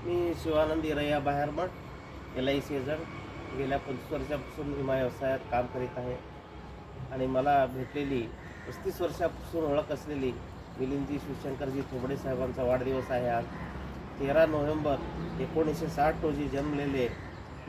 मी Shivanand इरैया बाहेरमठ LIC agent गेल्या 25 वर्षापासून विमा व्यवसायात काम करीत आहे आणि मला भेटलेली 35 वर्षापासून ओळख असलेली मिलिंदजी शिवशंकरजी थोबडे साहेबांचा वाढदिवस आहे आज. 13 नोव्हेंबर 1960 रोजी जन्मलेले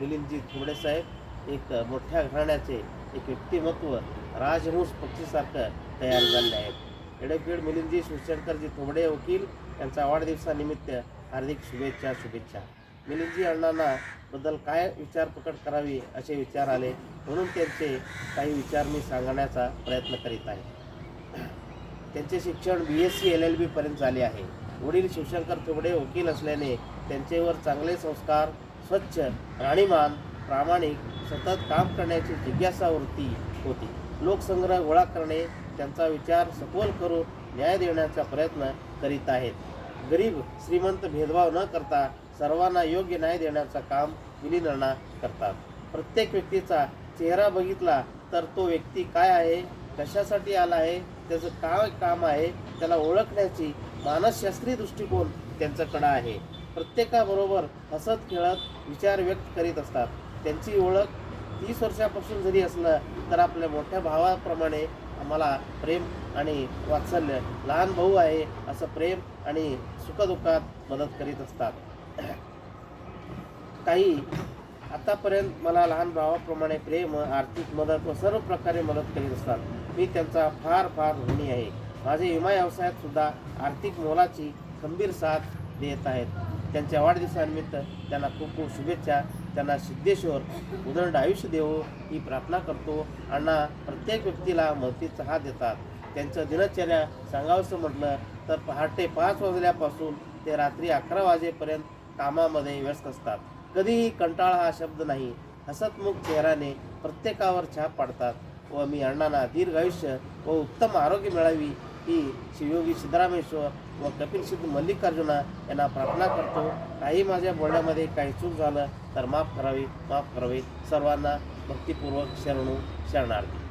मिलिंदजी थोबडे साहेब एक मोठ्या घराण्याचे एक व्यक्तिमत्व राजहंस पक्षीसारखं तयार झाले आहेत. एडेपीड मिलिंदजी शिवशंकरजी थोबडे वकील यांचा वाढदिवसानिमित्त हार्दिक शुभेच्छा. मिलिंदजी अण्णांना बद्दल काय विचार प्रकट करावी असे विचार आले, म्हणून त्यांचे काही विचार मी सांगण्याचा प्रयत्न करीत आहे. त्यांचे शिक्षण BSc LLB पर्यंत झाले आहे. वडील शिवशंकर थोबडे वकील असल्याने त्यांच्यावर चांगले संस्कार, स्वच्छ राहणीमान, प्रामाणिक, सतत काम करण्याची जिज्ञासावृत्ती होती. लोकसंग्रह गोळा करणे, त्यांचा विचार सखोल करून न्याय देण्याचा प्रयत्न करीत आहेत. गरीब श्रीमंत भेदभाव न करता सर्वांना योग्य न्याय देण्याचं काम मिलिंद अण्णा करतात. प्रत्येक व्यक्तीचा चेहरा बघितला तर तो व्यक्ती काय आहे, कशासाठी आला आहे, त्याचं काय काम आहे, त्याला ओळखण्याची मानसशास्त्रीय दृष्टिकोन त्यांच्याकडं आहे. प्रत्येकाबरोबर हसत खेळत विचार व्यक्त करीत असतात. त्यांची ओळख 30 वर्षापासून जरी असलं तर आपल्या मोठ्या भावाप्रमाणे आम्हाला प्रेम आणि वात्सल्य, लहान भाऊ आहे असं प्रेम आणि सुखदुःखात मदत करीत असतात. काही आतापर्यंत मला लहान भावाप्रमाणे प्रेम, आर्थिक मदत व सर्व प्रकारे मदत करीत असतात. मी त्यांचा फार ऋणी आहे. माझे विमा व्यवसायात सुद्धा आर्थिक मोलाची खंबीर साथ देत आहेत. त्यांच्या वाढदिवसानिमित्त त्यांना खूप शुभेच्छा. त्यांना सिद्धेश्वर उदंड आयुष्य देवो ही प्रार्थना करतो. अण्णा प्रत्येक व्यक्तीला मदतीचा हात देतात. त्यांचं दिनचर्या सांगावंसं म्हटलं तर पहाटे 5 वाजल्यापासून ते रात्री 11 वाजेपर्यंत कामामध्ये व्यस्त असतात. कधीही कंटाळा हा शब्द नाही. हसतमुख चेहऱ्याने प्रत्येकावर छाप पाडतात व मी अण्णांना दीर्घ आयुष्य व उत्तम आरोग्य मिळावी ही शिवयोगी सिद्धरामेश्वर व कपिल सिद्ध मल्लिकार्जुना यांना प्रार्थना करतो. काही माझ्या बोलण्यामध्ये काही चूक झालं तर माफ करावी. सर्वांना भक्तिपूर्वक शरणार्थी.